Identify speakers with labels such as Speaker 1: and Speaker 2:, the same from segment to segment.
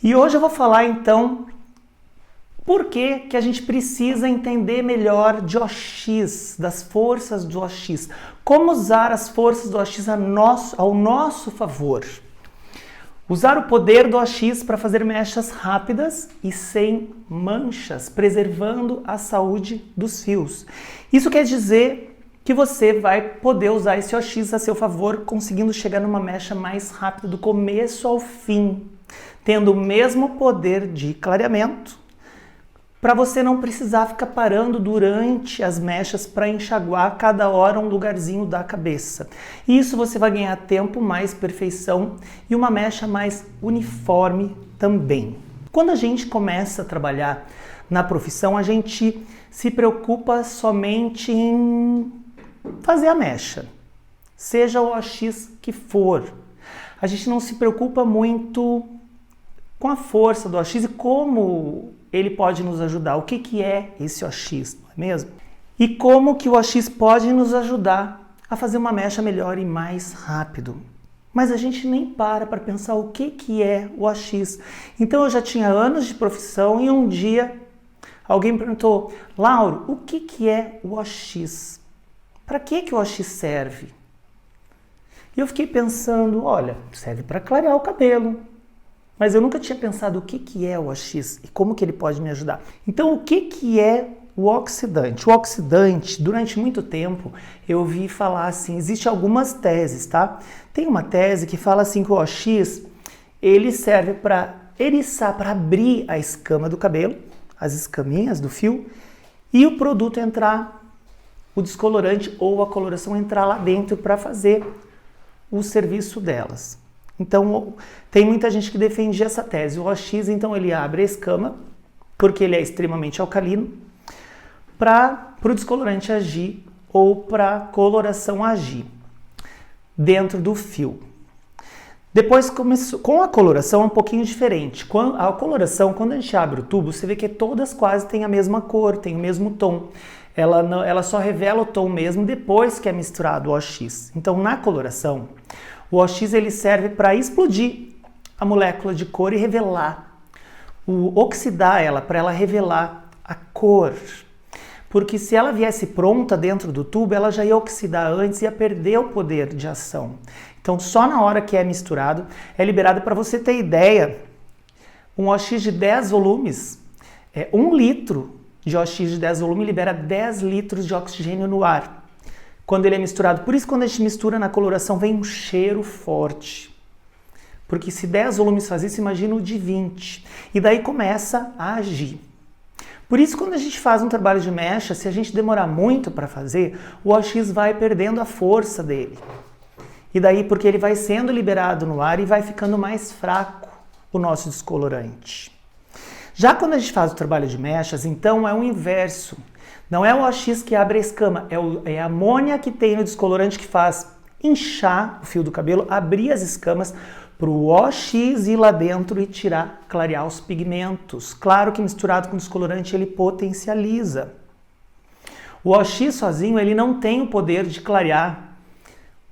Speaker 1: E hoje eu vou falar então por que a gente precisa entender melhor de OX, das forças do OX, como usar as forças do OX ao nosso favor. Usar o poder do OX para fazer mechas rápidas e sem manchas, preservando a saúde dos fios. Isso quer dizer que você vai poder usar esse OX a seu favor, conseguindo chegar numa mecha mais rápida do começo ao fim, tendo o mesmo poder de clareamento, para você não precisar ficar parando durante as mechas para enxaguar cada hora um lugarzinho da cabeça. Isso você vai ganhar tempo, mais perfeição e uma mecha mais uniforme também. Quando a gente começa a trabalhar na profissão, a gente se preocupa somente em fazer a mecha, seja o OX que for. A gente não se preocupa muito com a força do OX e como ele pode nos ajudar. O que é esse OX, não é mesmo? E como que o OX pode nos ajudar a fazer uma mecha melhor e mais rápido. Mas a gente nem para pensar o que é o OX. Então eu já tinha anos de profissão e um dia alguém me perguntou: Lauro, o que é o OX? Para que o OX serve? E eu fiquei pensando, olha, serve para clarear o cabelo. Mas eu nunca tinha pensado o que é o OX e como que ele pode me ajudar. Então, o que é o oxidante? O oxidante, durante muito tempo, eu ouvi falar assim, existem algumas teses, tá? Tem uma tese que fala assim que o OX, ele serve para eriçar, para abrir a escama do cabelo, as escaminhas do fio, e o produto entrar, o descolorante ou a coloração entrar lá dentro para fazer o serviço delas. Então, tem muita gente que defende essa tese. O OX, então, ele abre a escama, porque ele é extremamente alcalino, para o descolorante agir ou para a coloração agir dentro do fio. Depois, com a coloração, é um pouquinho diferente. A coloração, quando a gente abre o tubo, você vê que todas quase têm a mesma cor, têm o mesmo tom. Ela só revela o tom mesmo depois que é misturado o OX. Então, na coloração, o OX ele serve para explodir a molécula de cor e revelar, oxidar ela, para ela revelar a cor. Porque se ela viesse pronta dentro do tubo, ela já ia oxidar antes e ia perder o poder de ação. Então, só na hora que é misturado, é liberado. Para você ter ideia, um OX de 10 volumes, 1 litro de OX de 10 volumes libera 10 litros de oxigênio no ar, quando ele é misturado. Por isso, quando a gente mistura na coloração, vem um cheiro forte. Porque se 10 volumes faz isso, imagina o de 20. E daí começa a agir. Por isso, quando a gente faz um trabalho de mecha, se a gente demorar muito para fazer, o OX vai perdendo a força dele. E daí, porque ele vai sendo liberado no ar e vai ficando mais fraco o nosso descolorante. Já quando a gente faz o trabalho de mechas, então é o inverso. Não é o OX que abre a escama, é a amônia que tem no descolorante que faz inchar o fio do cabelo, abrir as escamas para o OX ir lá dentro e clarear os pigmentos. Claro que misturado com descolorante ele potencializa. O OX sozinho ele não tem o poder de clarear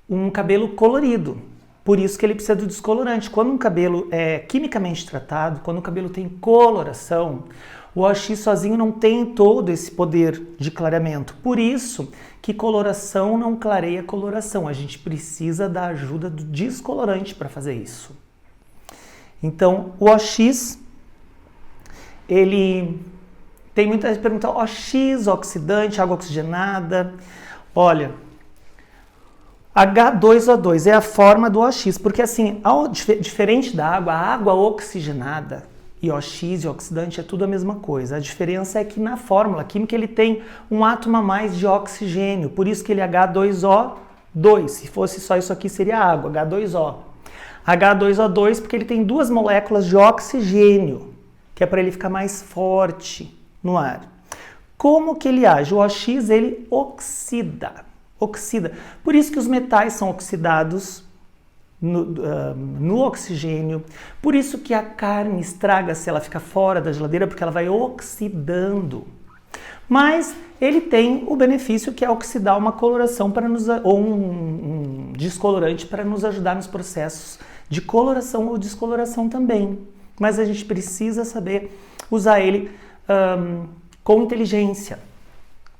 Speaker 1: um cabelo colorido. Por isso que ele precisa do descolorante. Quando um cabelo é quimicamente tratado, quando o cabelo tem coloração, o OX sozinho não tem todo esse poder de clareamento. Por isso que coloração não clareia coloração. A gente precisa da ajuda do descolorante para fazer isso. Então, o OX, ele tem muita gente perguntando, OX, oxidante, água oxigenada. Olha, H2O2 é a forma do OX, porque assim, diferente da água, a água oxigenada e OX e oxidante é tudo a mesma coisa. A diferença é que na fórmula química ele tem um átomo a mais de oxigênio, por isso que ele é H2O2. Se fosse só isso aqui seria água, H2O. H2O2 porque ele tem 2 moléculas de oxigênio, que é para ele ficar mais forte no ar. Como que ele age? O OX ele oxida. Por isso que os metais são oxidados no oxigênio. Por isso que a carne estraga se ela fica fora da geladeira, porque ela vai oxidando. Mas ele tem o benefício que é oxidar uma coloração ou um descolorante para nos ajudar nos processos de coloração ou descoloração também. mas a gente precisa saber usar ele com inteligência,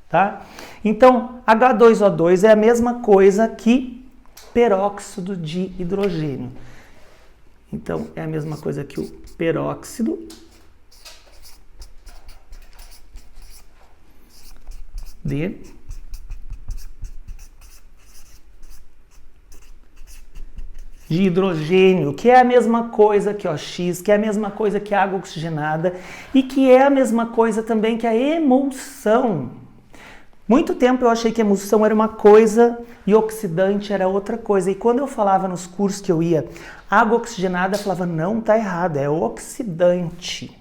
Speaker 1: tá? Então, H2O2 é a mesma coisa que peróxido de hidrogênio. Então, é a mesma coisa que o peróxido de hidrogênio, que é a mesma coisa que OX, que é a mesma coisa que água oxigenada e que é a mesma coisa também que a emulsão. Muito tempo eu achei que emulsão era uma coisa e oxidante era outra coisa. E quando eu falava nos cursos que eu ia, água oxigenada, eu falava, não, tá errado, é oxidante.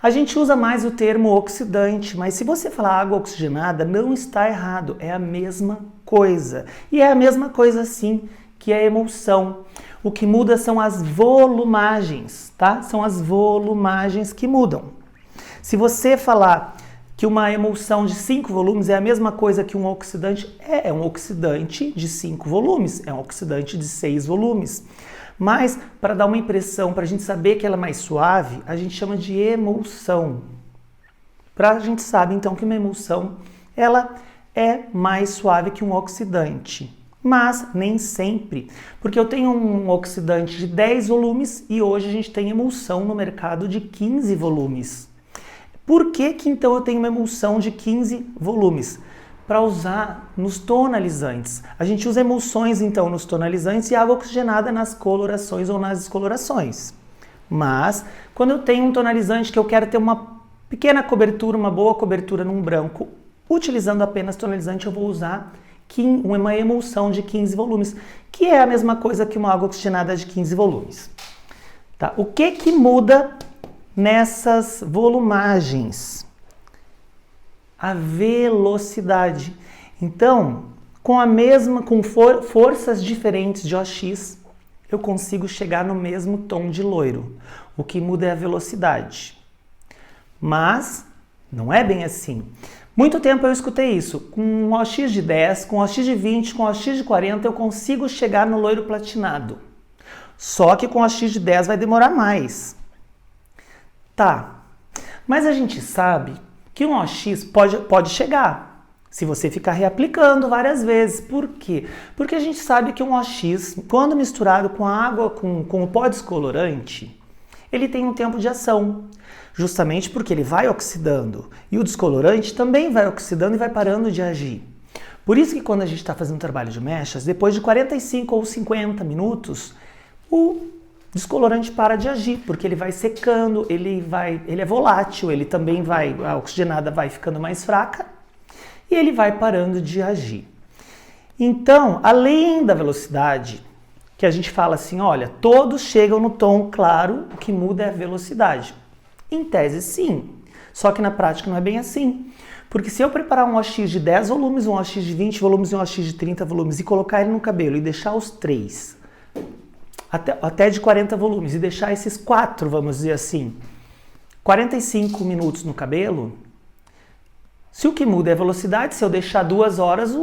Speaker 1: A gente usa mais o termo oxidante, mas se você falar água oxigenada, não está errado, é a mesma coisa. E é a mesma coisa sim que a emulsão. O que muda são as volumagens, tá? São as volumagens que mudam. Se você falar que uma emulsão de 5 volumes é a mesma coisa que um oxidante, é um oxidante de 5 volumes, é um oxidante de 6 volumes. Mas, para dar uma impressão, para a gente saber que ela é mais suave, a gente chama de emulsão. A gente sabe, então, que uma emulsão ela é mais suave que um oxidante. Mas nem sempre, porque eu tenho um oxidante de 10 volumes e hoje a gente tem emulsão no mercado de 15 volumes. Por que então eu tenho uma emulsão de 15 volumes? Para usar nos tonalizantes. A gente usa emulsões então nos tonalizantes e água oxigenada nas colorações ou nas descolorações. Mas quando eu tenho um tonalizante que eu quero ter uma pequena cobertura, uma boa cobertura num branco, utilizando apenas tonalizante eu vou usar uma emulsão de 15 volumes, que é a mesma coisa que uma água oxigenada de 15 volumes. Tá? O que muda nessas volumagens? A velocidade. Então, com forças diferentes de OX, eu consigo chegar no mesmo tom de loiro. O que muda é a velocidade. Mas não é bem assim. Muito tempo eu escutei isso. Com um OX de 10, com um OX de 20, com um OX de 40, eu consigo chegar no loiro platinado. Só que com o OX de 10 vai demorar mais. Tá, mas a gente sabe que um OX pode chegar, se você ficar reaplicando várias vezes. Por quê? Porque a gente sabe que um OX, quando misturado com a água, com o pó descolorante, ele tem um tempo de ação. Justamente porque ele vai oxidando. E o descolorante também vai oxidando e vai parando de agir. Por isso que quando a gente está fazendo um trabalho de mechas, depois de 45 ou 50 minutos, o descolorante para de agir, porque ele vai secando, ele é volátil, a oxigenada vai ficando mais fraca e ele vai parando de agir. Então, além da velocidade, que a gente fala assim, olha, todos chegam no tom claro, o que muda é a velocidade. Em tese, sim. Só que na prática não é bem assim. Porque se eu preparar um OX de 10 volumes, um OX de 20 volumes e um OX de 30 volumes e colocar ele no cabelo e deixar os 3, até de 40 volumes, e deixar esses 4, vamos dizer assim, 45 minutos no cabelo, se o que muda é a velocidade, se eu deixar 2 horas,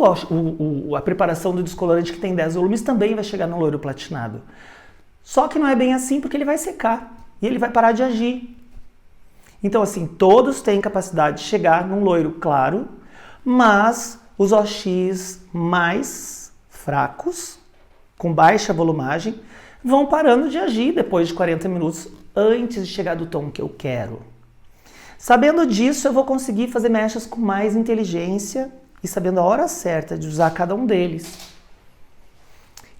Speaker 1: a preparação do descolorante que tem 10 volumes também vai chegar no loiro platinado. Só que não é bem assim porque ele vai secar e ele vai parar de agir. Então, assim, todos têm capacidade de chegar num loiro claro, mas os OX mais fracos, com baixa volumagem, vão parando de agir depois de 40 minutos antes de chegar do tom que eu quero. Sabendo disso, eu vou conseguir fazer mechas com mais inteligência e sabendo a hora certa de usar cada um deles.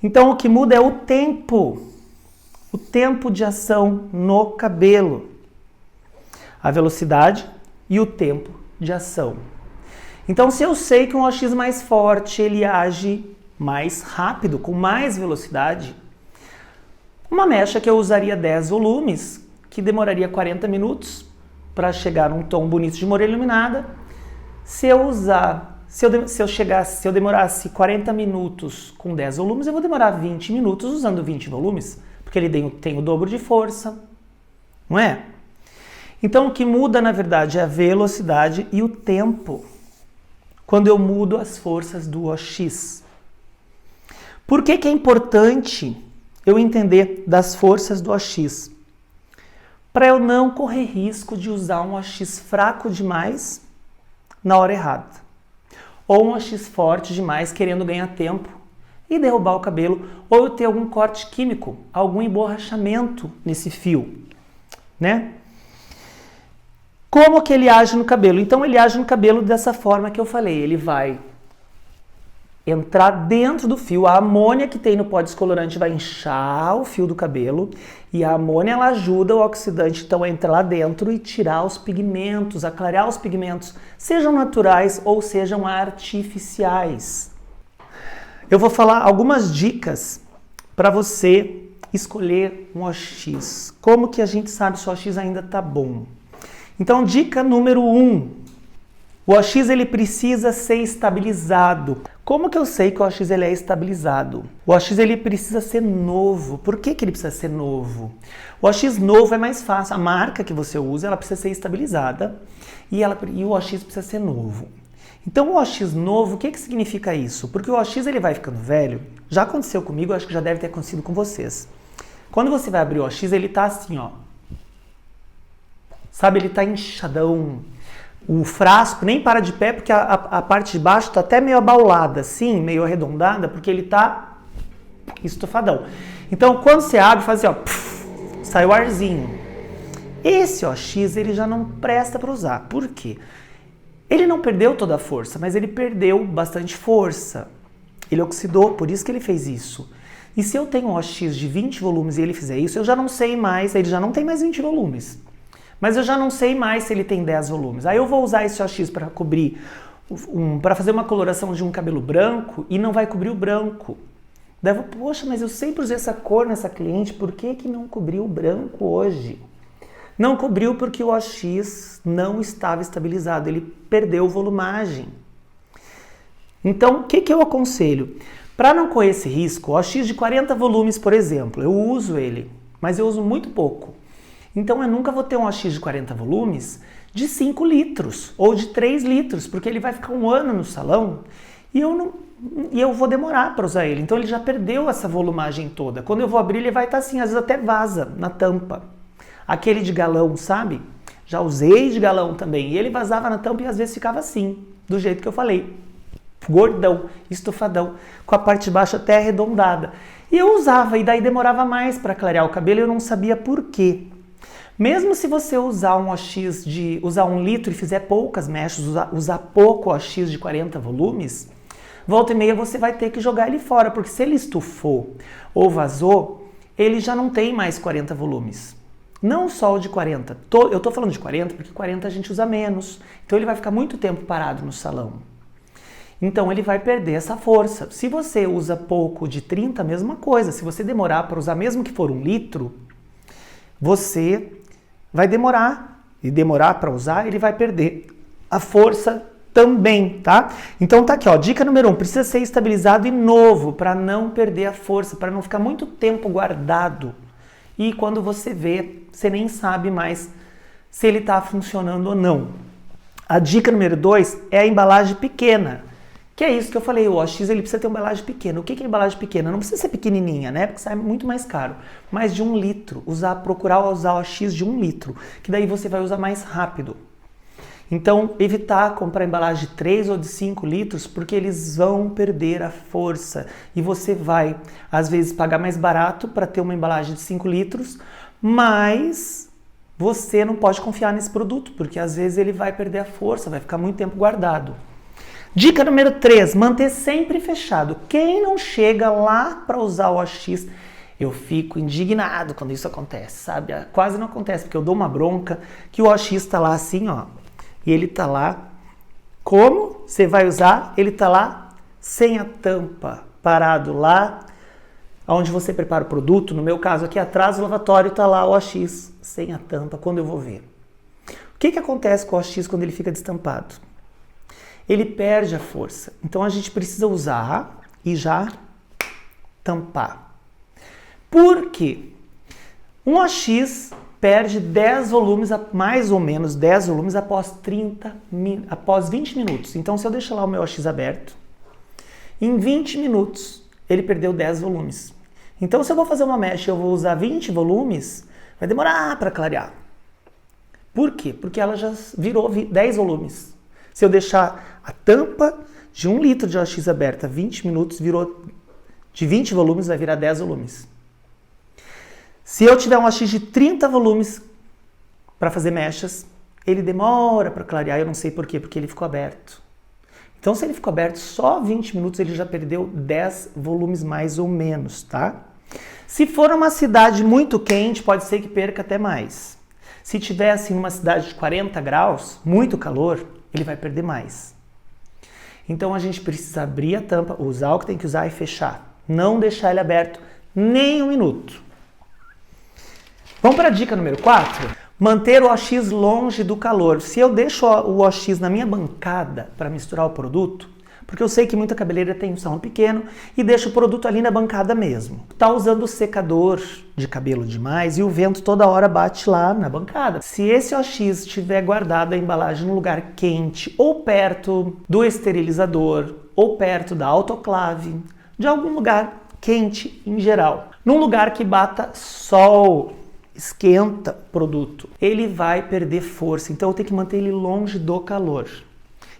Speaker 1: Então, o que muda é o tempo de ação no cabelo. A velocidade e o tempo de ação. Então, se eu sei que um OX mais forte, ele age mais rápido, com mais velocidade, uma mecha que eu usaria 10 volumes, que demoraria 40 minutos para chegar num tom bonito de morena iluminada, se eu demorasse 40 minutos com 10 volumes, eu vou demorar 20 minutos usando 20 volumes, porque ele tem o dobro de força, não é? Então, o que muda, na verdade, é a velocidade e o tempo, quando eu mudo as forças do OX. Por que é importante eu entender das forças do OX? para eu não correr risco de usar um OX fraco demais na hora errada. Ou um OX forte demais querendo ganhar tempo e derrubar o cabelo, ou eu ter algum corte químico, algum emborrachamento nesse fio, né? Como que ele age no cabelo? Então ele age no cabelo dessa forma que eu falei, ele vai entrar dentro do fio, a amônia que tem no pó descolorante vai inchar o fio do cabelo e a amônia ela ajuda o oxidante então a entrar lá dentro e tirar os pigmentos, a clarear os pigmentos, sejam naturais ou sejam artificiais. Eu vou falar algumas dicas para você escolher um OX. Como que a gente sabe se o OX ainda tá bom? Então, dica número 1. O OX ele precisa ser estabilizado. Como que eu sei que o OX ele é estabilizado? O OX ele precisa ser novo. Por que que ele precisa ser novo? O OX novo é mais fácil. A marca que você usa ela precisa ser estabilizada e o OX precisa ser novo. Então o OX novo, o que que significa isso? Porque o OX ele vai ficando velho. Já aconteceu comigo, acho que já deve ter acontecido com vocês. Quando você vai abrir o OX, ele tá assim, ó. Sabe, ele tá inchadão. O frasco nem para de pé porque a parte de baixo está até meio abaulada, assim, meio arredondada, porque ele está estufadão. Então, quando você abre, faz assim, ó, sai o arzinho. Esse OX, ele já não presta para usar. Por quê? Ele não perdeu toda a força, mas ele perdeu bastante força. Ele oxidou, por isso que ele fez isso. E se eu tenho um OX de 20 volumes e ele fizer isso, eu já não sei mais, ele já não tem mais 20 volumes. Mas eu já não sei mais se ele tem 10 volumes. Aí eu vou usar esse OX para cobrir, para fazer uma coloração de um cabelo branco e não vai cobrir o branco. Daí eu vou, poxa, mas eu sempre usei essa cor nessa cliente, por que que não cobriu o branco hoje? Não cobriu porque o OX não estava estabilizado, ele perdeu volumagem. Então, o que que eu aconselho? Para não correr esse risco, o OX de 40 volumes, por exemplo, eu uso ele, mas eu uso muito pouco. Então eu nunca vou ter um OX de 40 volumes de 5 litros ou de 3 litros, porque ele vai ficar um ano no salão e eu vou demorar para usar ele. Então ele já perdeu essa volumagem toda. Quando eu vou abrir ele vai estar assim, às vezes até vaza na tampa. Aquele de galão, sabe? Já usei de galão também e ele vazava na tampa e às vezes ficava assim, do jeito que eu falei. Gordão, estufadão, com a parte de baixo até arredondada. E eu usava e daí demorava mais para clarear o cabelo e eu não sabia por quê. Mesmo se você usar um OX usar 1 litro e fizer poucas mechas, usar pouco OX de 40 volumes, volta e meia você vai ter que jogar ele fora, porque se ele estufou ou vazou, ele já não tem mais 40 volumes. Não só o de 40. Eu tô falando de 40 porque 40 a gente usa menos. Então ele vai ficar muito tempo parado no salão. Então ele vai perder essa força. Se você usa pouco de 30, a mesma coisa. Se você demorar para usar, mesmo que for 1 litro, você vai demorar, e demorar para usar, ele vai perder a força também, tá? Então tá aqui, ó, dica número 1, precisa ser estabilizado e novo, para não perder a força, para não ficar muito tempo guardado. E quando você vê, você nem sabe mais se ele tá funcionando ou não. A dica número 2 é a embalagem pequena. Que é isso que eu falei, o OX ele precisa ter uma embalagem pequena. O que é embalagem pequena? Não precisa ser pequenininha, né? Porque sai muito mais caro. Mas de 1 litro. Procurar usar o OX de 1 litro, que daí você vai usar mais rápido. Então, evitar comprar embalagem de 3 ou de 5 litros, porque eles vão perder a força. E você vai, às vezes, pagar mais barato para ter uma embalagem de 5 litros, mas você não pode confiar nesse produto, porque às vezes ele vai perder a força, vai ficar muito tempo guardado. Dica número 3, manter sempre fechado. Quem não chega lá para usar o OX, eu fico indignado quando isso acontece, sabe? Quase não acontece, porque eu dou uma bronca que o OX está lá assim, ó, e ele está lá. Como você vai usar? Ele está lá sem a tampa, parado lá, onde você prepara o produto. No meu caso aqui atrás do lavatório está lá o OX sem a tampa, quando eu vou ver. O que acontece com o OX quando ele fica destampado? Ele perde a força. Então a gente precisa usar e já tampar. Por quê? Um OX perde 10 volumes, mais ou menos 10 volumes após 20 minutos. Então se eu deixar lá o meu OX aberto, em 20 minutos ele perdeu 10 volumes. Então se eu vou fazer uma mecha e eu vou usar 20 volumes, vai demorar para clarear. Por quê? Porque ela já virou 10 volumes. Se eu deixar a tampa de 1 litro de OX aberta 20 minutos, virou de 20 volumes, vai virar 10 volumes. Se eu tiver um OX de 30 volumes para fazer mechas, ele demora para clarear, eu não sei por quê, porque ele ficou aberto. Então, se ele ficou aberto só 20 minutos, ele já perdeu 10 volumes mais ou menos, tá? Se for uma cidade muito quente, pode ser que perca até mais. Se tiver, assim, uma cidade de 40 graus, muito calor, ele vai perder mais. Então, a gente precisa abrir a tampa, usar o que tem que usar e fechar. Não deixar ele aberto nem 1 minuto. Vamos para a dica número 4? Manter o OX longe do calor. Se eu deixo o OX na minha bancada para misturar o produto, porque eu sei que muita cabeleireira tem um salão pequeno e deixa o produto ali na bancada mesmo. Tá usando o secador de cabelo demais e o vento toda hora bate lá na bancada. Se esse OX estiver guardado a embalagem num lugar quente ou perto do esterilizador ou perto da autoclave, de algum lugar quente em geral, num lugar que bata sol, esquenta o produto, ele vai perder força, então eu tenho que manter ele longe do calor.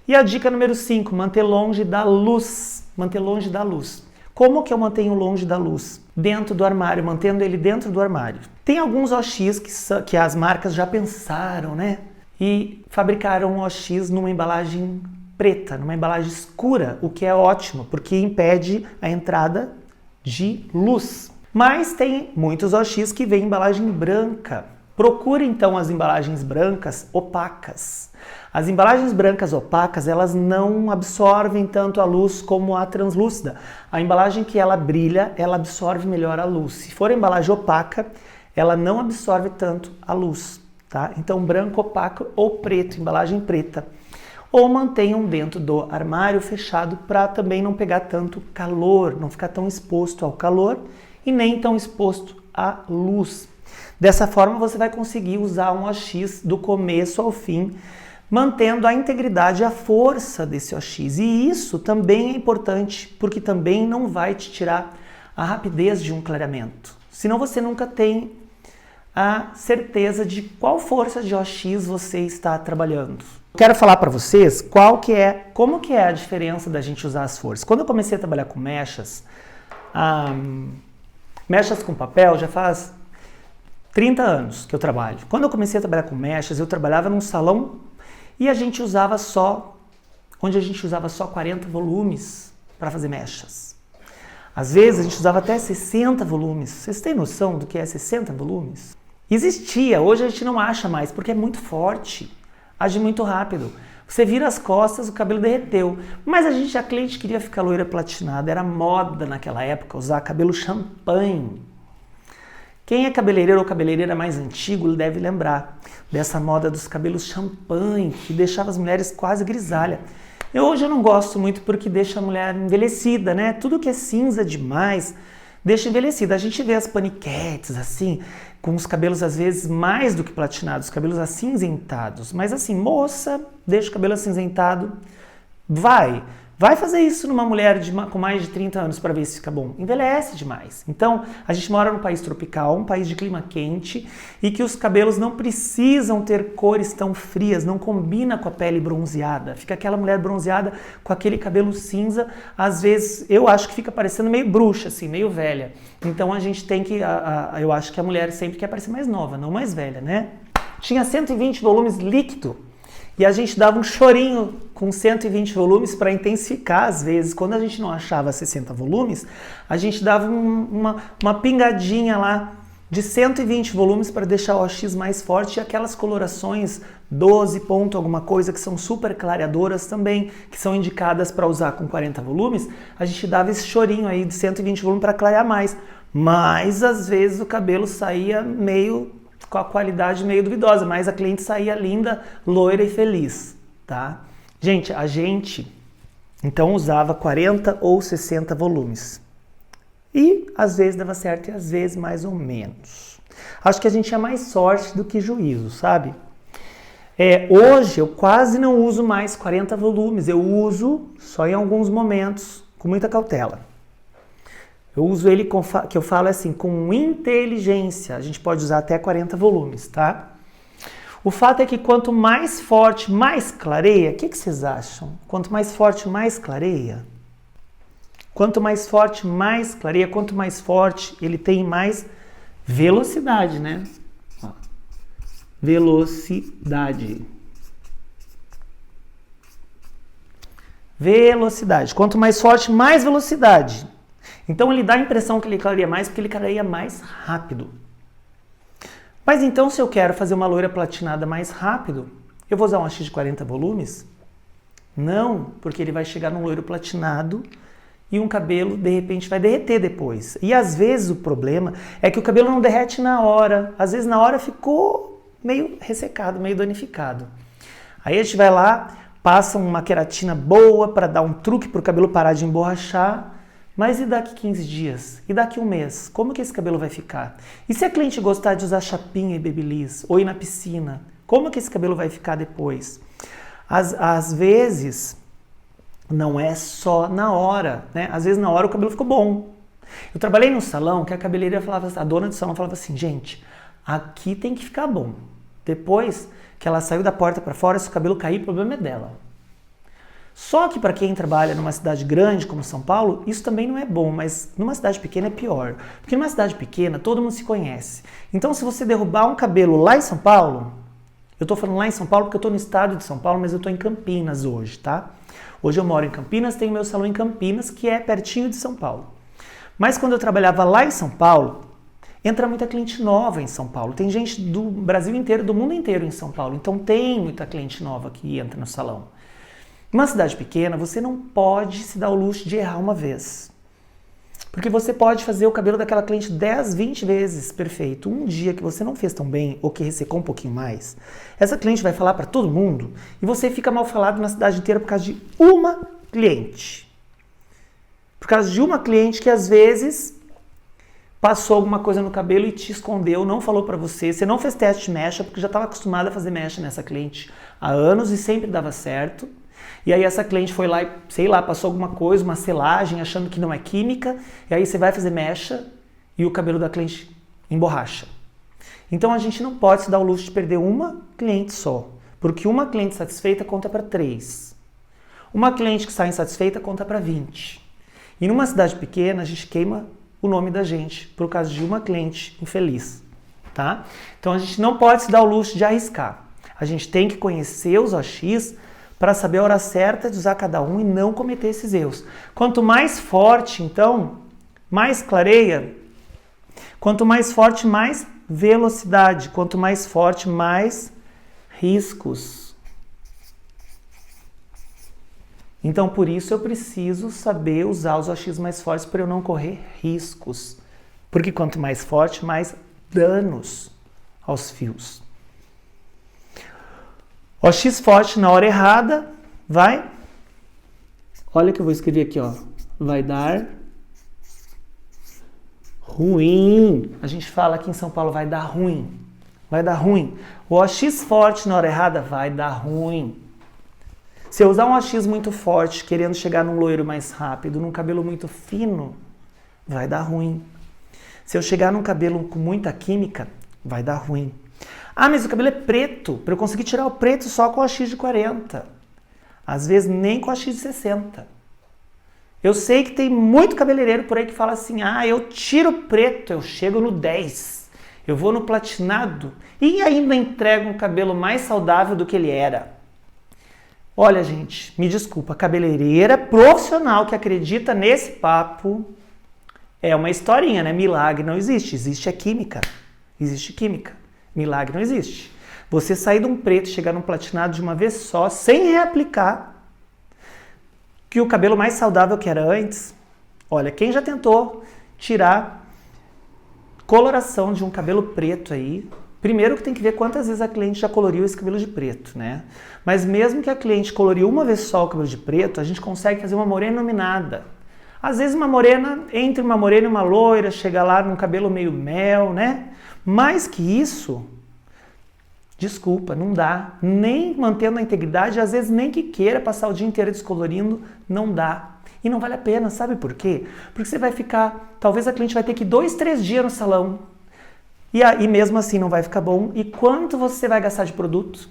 Speaker 1: E a dica número 5, manter longe da luz. Manter longe da luz. Como que eu mantenho longe da luz? Dentro do armário, mantendo ele dentro do armário. Tem alguns OX que as marcas já pensaram, né? E fabricaram um OX numa embalagem preta, numa embalagem escura, o que é ótimo, porque impede a entrada de luz. Mas tem muitos OX que vêm em embalagem branca. Procure então as embalagens brancas opacas. As embalagens brancas opacas, elas não absorvem tanto a luz como a translúcida. A embalagem que ela brilha, ela absorve melhor a luz. Se for embalagem opaca, ela não absorve tanto a luz, tá? Então branco opaco ou preto, embalagem preta. Ou mantenham dentro do armário fechado para também não pegar tanto calor, não ficar tão exposto ao calor e nem tão exposto à luz. Dessa forma você vai conseguir usar um OX do começo ao fim, mantendo a integridade e a força desse OX. E isso também é importante, porque também não vai te tirar a rapidez de um clareamento. Senão você nunca tem a certeza de qual força de OX você está trabalhando. Quero falar para vocês como que é a diferença da gente usar as forças. Quando eu comecei a trabalhar com mechas, mechas com papel já faz 30 anos que eu trabalho. Quando eu comecei a trabalhar com mechas, eu trabalhava num salão e a gente usava só 40 volumes para fazer mechas. Às vezes a gente usava até 60 volumes. Vocês têm noção do que é 60 volumes? Existia, hoje a gente não acha mais, porque é muito forte, age muito rápido. Você vira as costas, o cabelo derreteu. Mas a cliente queria ficar loira platinada, era moda naquela época usar cabelo champanhe. Quem é cabeleireiro ou cabeleireira mais antigo deve lembrar dessa moda dos cabelos champanhe, que deixava as mulheres quase grisalha. Hoje eu não gosto muito porque deixa a mulher envelhecida, né? Tudo que é cinza demais deixa envelhecida. A gente vê as paniquetes assim, com os cabelos às vezes mais do que platinados, cabelos acinzentados. Mas assim, moça, deixa o cabelo acinzentado, vai fazer isso numa mulher com mais de 30 anos para ver se fica bom. Envelhece demais. Então, a gente mora num país tropical, um país de clima quente, e que os cabelos não precisam ter cores tão frias, não combina com a pele bronzeada. Fica aquela mulher bronzeada com aquele cabelo cinza, às vezes eu acho que fica parecendo meio bruxa, assim, meio velha. Então a gente tem que, eu acho que a mulher sempre quer parecer mais nova, não mais velha, né? Tinha 120 volumes líquido. E a gente dava um chorinho com 120 volumes para intensificar, às vezes. Quando a gente não achava 60 volumes, a gente dava uma pingadinha lá de 120 volumes para deixar o OX mais forte. E aquelas colorações 12 ponto alguma coisa, que são super clareadoras também, que são indicadas para usar com 40 volumes, a gente dava esse chorinho aí de 120 volumes para clarear mais. Mas, às vezes, o cabelo saía com a qualidade meio duvidosa, mas a cliente saía linda, loira e feliz, tá? Gente, a gente então usava 40 ou 60 volumes. E às vezes dava certo e às vezes mais ou menos. Acho que a gente tinha mais sorte do que juízo, sabe? Hoje eu quase não uso mais 40 volumes, eu uso só em alguns momentos, com muita cautela. Eu uso ele, que eu falo assim, com inteligência. A gente pode usar até 40 volumes, tá? O fato é que quanto mais forte, mais clareia. O que vocês acham? Quanto mais forte, mais clareia? Quanto mais forte, mais clareia. Quanto mais forte, ele tem mais velocidade, né? Ó. Velocidade. Velocidade. Quanto mais forte, mais velocidade. Então ele dá a impressão que ele clareia mais porque ele clareia mais rápido. Mas então, se eu quero fazer uma loira platinada mais rápido, eu vou usar um AX de 40 volumes? Não, porque ele vai chegar num loiro platinado e um cabelo, de repente, vai derreter depois. E às vezes o problema é que o cabelo não derrete na hora. Às vezes na hora ficou meio ressecado, meio danificado. Aí a gente vai lá, passa uma queratina boa para dar um truque para o cabelo parar de emborrachar. Mas e daqui 15 dias? E daqui um mês? Como que esse cabelo vai ficar? E se a cliente gostar de usar chapinha e babyliss? Ou ir na piscina? Como que esse cabelo vai ficar depois? Às vezes, não é só na hora, né? Às vezes na hora o cabelo ficou bom. Eu trabalhei num salão que a cabeleireira falava, a dona do salão falava assim, gente, aqui tem que ficar bom. Depois que ela saiu da porta para fora, se o cabelo cair, o problema é dela. Só que para quem trabalha numa cidade grande como São Paulo, isso também não é bom, mas numa cidade pequena é pior. Porque numa cidade pequena todo mundo se conhece. Então se você derrubar um cabelo lá em São Paulo, eu estou falando lá em São Paulo porque eu estou no estado de São Paulo, mas eu estou em Campinas hoje, tá? Hoje eu moro em Campinas, tenho meu salão em Campinas, que é pertinho de São Paulo. Mas quando eu trabalhava lá em São Paulo, entra muita cliente nova em São Paulo. Tem gente do Brasil inteiro, do mundo inteiro em São Paulo. Então tem muita cliente nova que entra no salão. Numa cidade pequena, você não pode se dar o luxo de errar uma vez. Porque você pode fazer o cabelo daquela cliente 10, 20 vezes perfeito. Um dia que você não fez tão bem ou que ressecou um pouquinho mais, essa cliente vai falar para todo mundo e você fica mal falado na cidade inteira por causa de uma cliente. Por causa de uma cliente que às vezes passou alguma coisa no cabelo e te escondeu, não falou para você, você não fez teste de mecha porque já estava acostumada a fazer mecha nessa cliente há anos e sempre dava certo. E aí essa cliente foi lá e, sei lá, passou alguma coisa, uma selagem, achando que não é química, e aí você vai fazer mecha e o cabelo da cliente emborracha. Então a gente não pode se dar o luxo de perder uma cliente só, porque uma cliente satisfeita conta para 3. Uma cliente que sai insatisfeita conta para 20. E numa cidade pequena a gente queima o nome da gente por causa de uma cliente infeliz, tá? Então a gente não pode se dar o luxo de arriscar. A gente tem que conhecer os OX para saber a hora certa de usar cada um e não cometer esses erros. Quanto mais forte, então, mais clareia. Quanto mais forte, mais velocidade. Quanto mais forte, mais riscos. Então, por isso, eu preciso saber usar os OX mais fortes para eu não correr riscos. Porque quanto mais forte, mais danos aos fios. OX forte na hora errada, vai. Olha o que eu vou escrever aqui, ó. Vai dar ruim. A gente fala aqui em São Paulo, vai dar ruim. Vai dar ruim. O OX forte na hora errada vai dar ruim. Se eu usar um OX muito forte, querendo chegar num loiro mais rápido, num cabelo muito fino, vai dar ruim. Se eu chegar num cabelo com muita química, vai dar ruim. Ah, mas o cabelo é preto. Para eu conseguir tirar o preto só com o AX de 40. Às vezes nem com o AX de 60. Eu sei que tem muito cabeleireiro por aí que fala assim, ah, eu tiro o preto, eu chego no 10. Eu vou no platinado e ainda entrego um cabelo mais saudável do que ele era. Olha, gente, me desculpa, cabeleireira profissional que acredita nesse papo é uma historinha, né? Milagre não existe, existe a química. Existe química. Milagre não existe. Você sair de um preto e chegar num platinado de uma vez só, sem reaplicar, que o cabelo mais saudável que era antes. Olha, quem já tentou tirar coloração de um cabelo preto aí, primeiro que tem que ver quantas vezes a cliente já coloriu esse cabelo de preto, né? Mas mesmo que a cliente coloriu uma vez só o cabelo de preto, a gente consegue fazer uma morena iluminada. Às vezes uma morena, entre uma morena e uma loira, chega lá num cabelo meio mel, né? Mais que isso, desculpa, não dá. Nem mantendo a integridade, às vezes nem que queira passar o dia inteiro descolorindo, não dá. E não vale a pena, sabe por quê? Porque você vai ficar, talvez a cliente vai ter que ir 2, 3 dias no salão. E aí mesmo assim não vai ficar bom. E quanto você vai gastar de produto?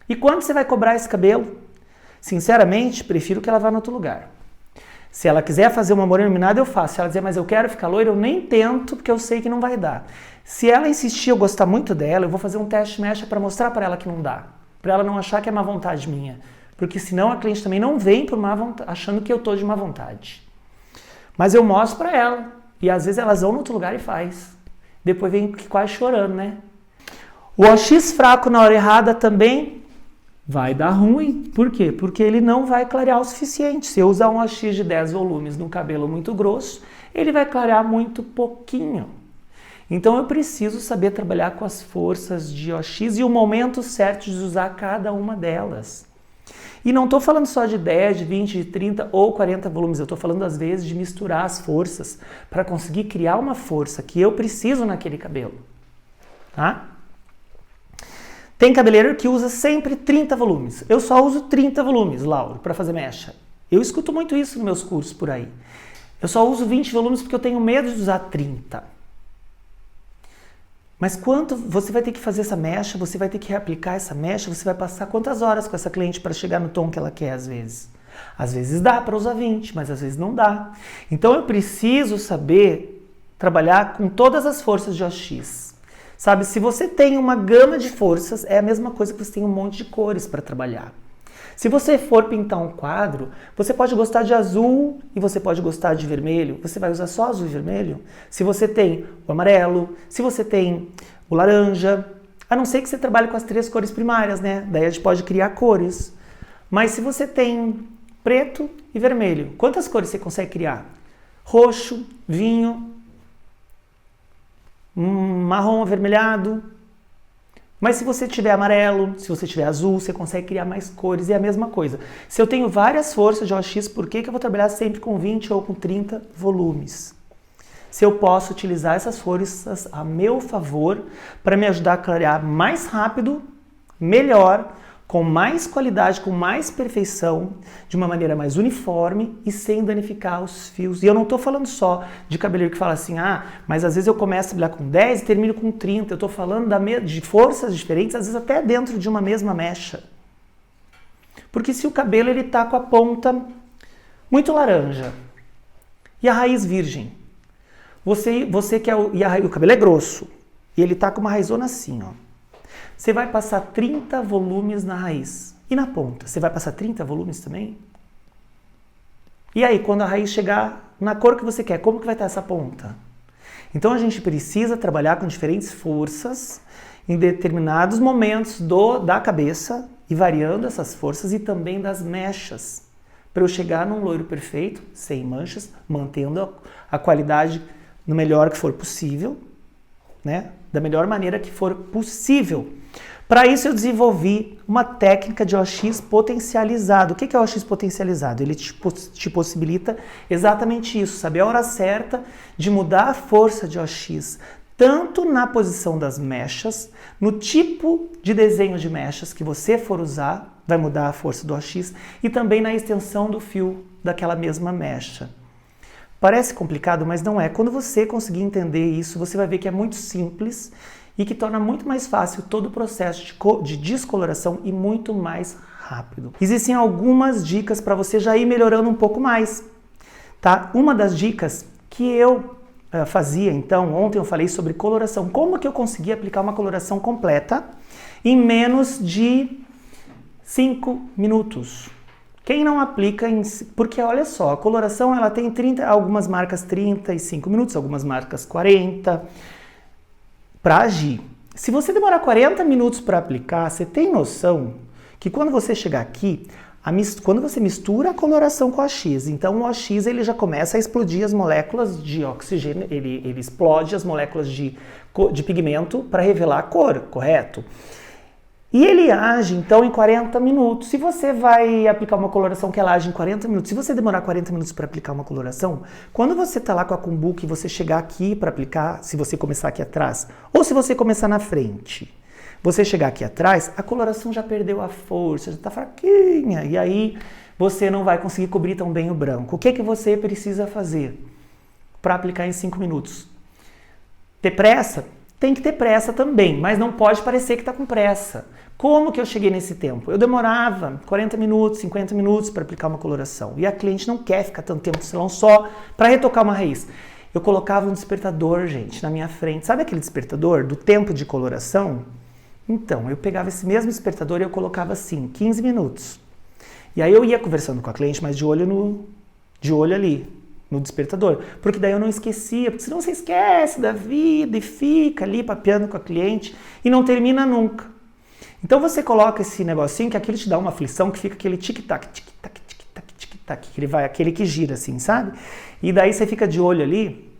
Speaker 1: E quanto você vai cobrar esse cabelo? Sinceramente, prefiro que ela vá em outro lugar. Se ela quiser fazer uma morena iluminada, eu faço. Se ela dizer, mas eu quero ficar loira, eu nem tento, porque eu sei que não vai dar. Se ela insistir, eu gostar muito dela, eu vou fazer um teste mecha para mostrar para ela que não dá. Para ela não achar que é má vontade minha. Porque senão a cliente também não vem por má vontade, achando que eu tô de má vontade. Mas eu mostro para ela. E às vezes elas vão em outro lugar e faz. Depois vem quase chorando, né? O OX fraco na hora errada também vai dar ruim. Por quê? Porque ele não vai clarear o suficiente. Se eu usar um OX de 10 volumes num cabelo muito grosso, ele vai clarear muito pouquinho. Então eu preciso saber trabalhar com as forças de OX e o momento certo de usar cada uma delas. E não estou falando só de 10, de 20, de 30 ou 40 volumes, eu estou falando às vezes de misturar as forças para conseguir criar uma força que eu preciso naquele cabelo. Tá? Tem cabeleireiro que usa sempre 30 volumes. Eu só uso 30 volumes, Lauro, para fazer mecha. Eu escuto muito isso nos meus cursos por aí. Eu só uso 20 volumes porque eu tenho medo de usar 30. Mas quanto você vai ter que fazer essa mecha, você vai ter que reaplicar essa mecha, você vai passar quantas horas com essa cliente para chegar no tom que ela quer às vezes? Às vezes dá para usar 20, mas às vezes não dá. Então eu preciso saber trabalhar com todas as forças de OX. Sabe, se você tem uma gama de forças, é a mesma coisa que você tem um monte de cores para trabalhar. Se você for pintar um quadro, você pode gostar de azul e você pode gostar de vermelho. Você vai usar só azul e vermelho? Se você tem o amarelo, se você tem o laranja, a não ser que você trabalhe com as 3 cores primárias, né? Daí a gente pode criar cores. Mas se você tem preto e vermelho, quantas cores você consegue criar? Roxo, vinho, marrom avermelhado. Mas se você tiver amarelo, se você tiver azul, você consegue criar mais cores e é a mesma coisa. Se eu tenho várias forças de OX, por que eu vou trabalhar sempre com 20 ou com 30 volumes? Se eu posso utilizar essas forças a meu favor para me ajudar a clarear mais rápido, melhor, com mais qualidade, com mais perfeição, de uma maneira mais uniforme e sem danificar os fios. E eu não estou falando só de cabeleireiro que fala assim, mas às vezes eu começo a trabalhar com 10 e termino com 30. Eu estou falando de forças diferentes, às vezes até dentro de uma mesma mecha. Porque se o cabelo está com a ponta muito laranja e a raiz virgem, você quer o cabelo é grosso e ele está com uma raizona assim, ó. Você vai passar 30 volumes na raiz. E na ponta, você vai passar 30 volumes também? E aí, quando a raiz chegar na cor que você quer, como que vai estar essa ponta? Então a gente precisa trabalhar com diferentes forças em determinados momentos da cabeça e variando essas forças e também das mechas. Para eu chegar num loiro perfeito, sem manchas, mantendo a qualidade no melhor que for possível, né? Da melhor maneira que for possível. Para isso eu desenvolvi uma técnica de OX potencializado. O que é o OX potencializado? Ele te possibilita exatamente isso, saber a hora certa de mudar a força de OX, tanto na posição das mechas, no tipo de desenho de mechas que você for usar, vai mudar a força do OX, e também na extensão do fio daquela mesma mecha. Parece complicado, mas não é. Quando você conseguir entender isso, você vai ver que é muito simples e que torna muito mais fácil todo o processo de descoloração e muito mais rápido. Existem algumas dicas para você já ir melhorando um pouco mais, tá? Uma das dicas que eu fazia, então, ontem eu falei sobre coloração. Como que eu consegui aplicar uma coloração completa em menos de 5 minutos? Quem não aplica, porque olha só, a coloração ela tem algumas marcas 35 minutos, algumas marcas 40 para agir. Se você demorar 40 minutos para aplicar, você tem noção que quando você chegar aqui, quando você mistura a coloração com o OX, então o OX ele já começa a explodir as moléculas de oxigênio, ele explode as moléculas de pigmento para revelar a cor, correto? E ele age, então, em 40 minutos. Se você vai aplicar uma coloração que ela age em 40 minutos, se você demorar 40 minutos para aplicar uma coloração, quando você está lá com a Kumbuki e você chegar aqui para aplicar, se você começar aqui atrás, ou se você começar na frente, você chegar aqui atrás, a coloração já perdeu a força, já está fraquinha, e aí você não vai conseguir cobrir tão bem o branco. O que você precisa fazer para aplicar em 5 minutos? Ter pressa? tem que ter pressa também, mas não pode parecer que está com pressa. Como que eu cheguei nesse tempo? Eu demorava 40 minutos, 50 minutos para aplicar uma coloração. E a cliente não quer ficar tanto tempo no salão só para retocar uma raiz. Eu colocava um despertador, gente, na minha frente. Sabe aquele despertador do tempo de coloração? Então, eu pegava esse mesmo despertador e eu colocava assim, 15 minutos. E aí eu ia conversando com a cliente, mas de olho ali, no despertador. Porque daí eu não esquecia, porque senão você esquece da vida e fica ali papeando com a cliente e não termina nunca. Então você coloca esse negocinho que aquilo te dá uma aflição, que fica aquele tic-tac, tic-tac, tic-tac, tic-tac, que ele vai, aquele que gira assim, sabe? E daí você fica de olho ali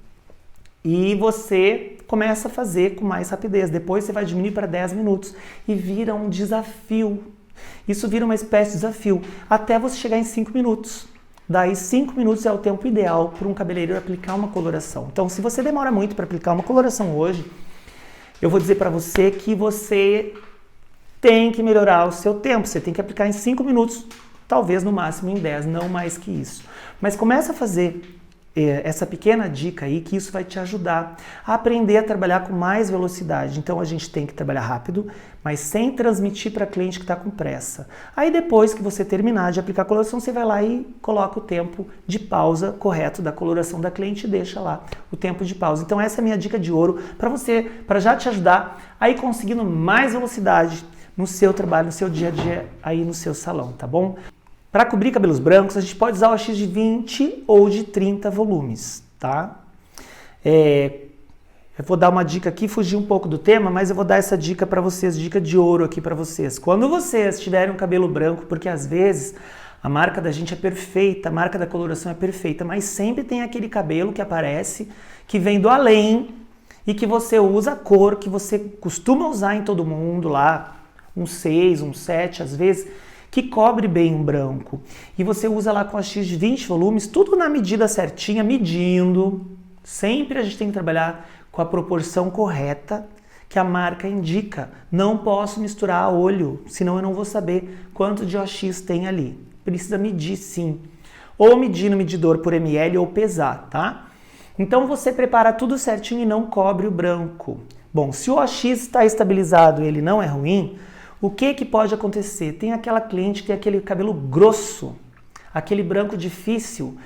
Speaker 1: e você começa a fazer com mais rapidez. Depois você vai diminuir para 10 minutos e vira um desafio. Isso vira uma espécie de desafio, até você chegar em 5 minutos. Daí 5 minutos é o tempo ideal para um cabeleireiro aplicar uma coloração. Então se você demora muito para aplicar uma coloração hoje, eu vou dizer para você que você tem que melhorar o seu tempo. Você tem que aplicar em 5 minutos, talvez no máximo em 10, não mais que isso. Mas começa a fazer essa pequena dica aí, que isso vai te ajudar a aprender a trabalhar com mais velocidade. Então a gente tem que trabalhar rápido, mas sem transmitir para cliente que está com pressa. Aí depois que você terminar de aplicar a coloração, você vai lá e coloca o tempo de pausa correto da coloração da cliente e deixa lá o tempo de pausa. Então essa é a minha dica de ouro para você, para já te ajudar a ir conseguindo mais velocidade no seu trabalho, no seu dia a dia, aí no seu salão, tá bom? Para cobrir cabelos brancos, a gente pode usar o AX de 20 ou de 30 volumes, tá? Eu vou dar uma dica aqui, fugir um pouco do tema, mas eu vou dar essa dica para vocês, dica de ouro aqui para vocês. Quando vocês tiverem um cabelo branco, porque às vezes a marca da gente é perfeita, a marca da coloração é perfeita, mas sempre tem aquele cabelo que aparece, que vem do além e que você usa a cor que você costuma usar em todo mundo lá, um 6, um 7, às vezes, que cobre bem um branco. E você usa lá com a X de 20 volumes, tudo na medida certinha, medindo. Sempre a gente tem que trabalhar com a proporção correta que a marca indica. Não posso misturar a olho, senão eu não vou saber quanto de OX tem ali. Precisa medir sim. Ou medir no medidor por ml ou pesar, tá? Então você prepara tudo certinho e não cobre o branco. Bom, se o OX está estabilizado e ele não é ruim, o que pode acontecer? Tem aquela cliente que tem aquele cabelo grosso, aquele branco difícil,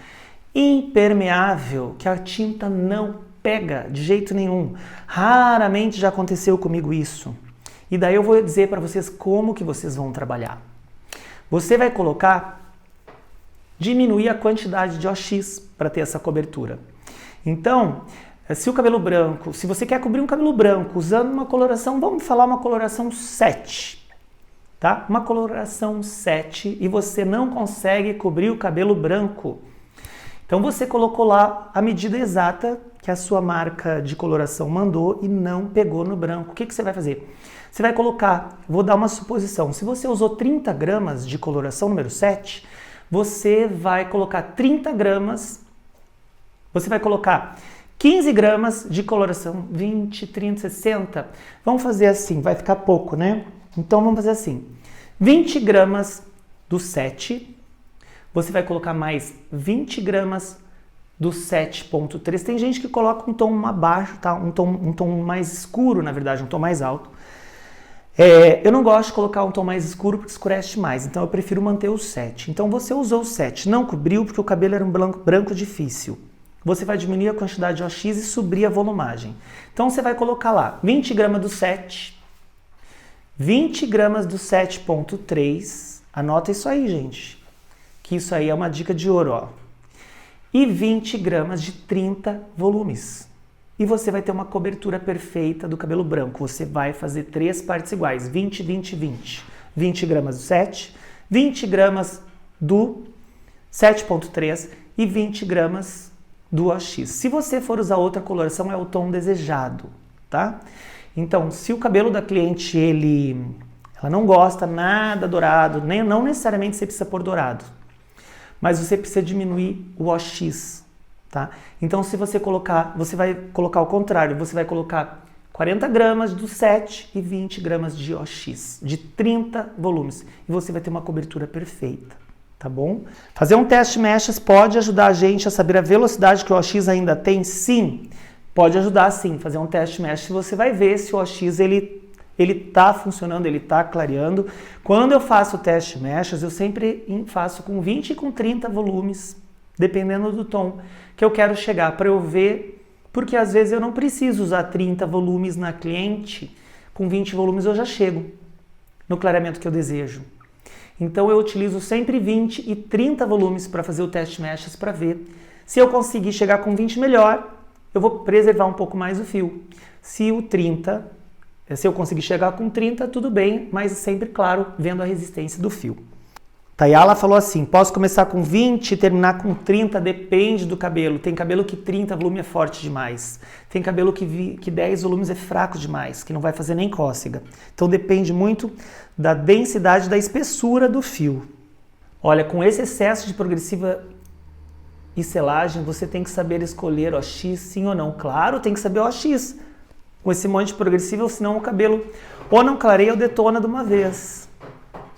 Speaker 1: impermeável, que a tinta não pega de jeito nenhum. Raramente já aconteceu comigo isso. E daí eu vou dizer para vocês como que vocês vão trabalhar. Você vai diminuir a quantidade de OX para ter essa cobertura. Então, se o cabelo branco, se você quer cobrir um cabelo branco usando uma coloração, vamos falar uma coloração 7. Tá? Uma coloração 7 e você não consegue cobrir o cabelo branco. Então você colocou lá a medida exata que a sua marca de coloração mandou e não pegou no branco. O que você vai fazer? Você vai colocar, vou dar uma suposição, se você usou 30 gramas de coloração número 7, você vai colocar 30 gramas, você vai colocar 15 gramas de coloração, 20, 30, 60. Vamos fazer assim, vai ficar pouco, né? Então vamos fazer assim, 20 gramas do 7, você vai colocar mais 20 gramas do 7.3. Tem gente que coloca um tom abaixo, tá? um tom mais escuro, na verdade, um tom mais alto. Eu não gosto de colocar um tom mais escuro porque escurece mais, então eu prefiro manter o 7. Então você usou o 7, não cobriu porque o cabelo era um branco difícil. Você vai diminuir a quantidade de OX e subir a volumagem. Então você vai colocar lá 20 gramas do 7, 20 gramas do 7.3, anota isso aí, gente, que isso aí é uma dica de ouro, ó. E 20 gramas de 30 volumes. E você vai ter uma cobertura perfeita do cabelo branco. Você vai fazer 3 partes iguais, 20, 20, 20. 20 gramas do 7, 20 gramas do 7.3 e 20 gramas do OX. Se você for usar outra coloração, é o tom desejado, tá? Então, se o cabelo da cliente, ela não gosta nada dourado, não necessariamente você precisa pôr dourado, mas você precisa diminuir o OX, tá? Então, se você vai colocar o contrário, você vai colocar 40 gramas do 7 e 20 gramas de OX, de 30 volumes, e você vai ter uma cobertura perfeita, tá bom? Fazer um teste mechas pode ajudar a gente a saber a velocidade que o OX ainda tem, sim, Pode ajudar sim, fazer um teste mesh, você vai ver se o OX ele tá funcionando, ele tá clareando. Quando eu faço o teste mechas, eu sempre faço com 20 e com 30 volumes, dependendo do tom que eu quero chegar, para eu ver, porque às vezes eu não preciso usar 30 volumes na cliente, com 20 volumes eu já chego no clareamento que eu desejo. Então eu utilizo sempre 20 e 30 volumes para fazer o teste mechas para ver. Se eu conseguir chegar com 20 melhor, eu vou preservar um pouco mais o fio. Se eu conseguir chegar com 30, tudo bem, mas sempre, claro, vendo a resistência do fio. Tayala falou assim, posso começar com 20 e terminar com 30, depende do cabelo. Tem cabelo que 30 volume é forte demais. Tem cabelo que 10 volumes é fraco demais, que não vai fazer nem cócega. Então depende muito da densidade, da espessura do fio. Olha, com esse excesso de progressiva e selagem, você tem que saber escolher OX sim ou não. Claro, tem que saber OX. Com esse monte de progressivo, senão o cabelo ou não clareia ou detona de uma vez.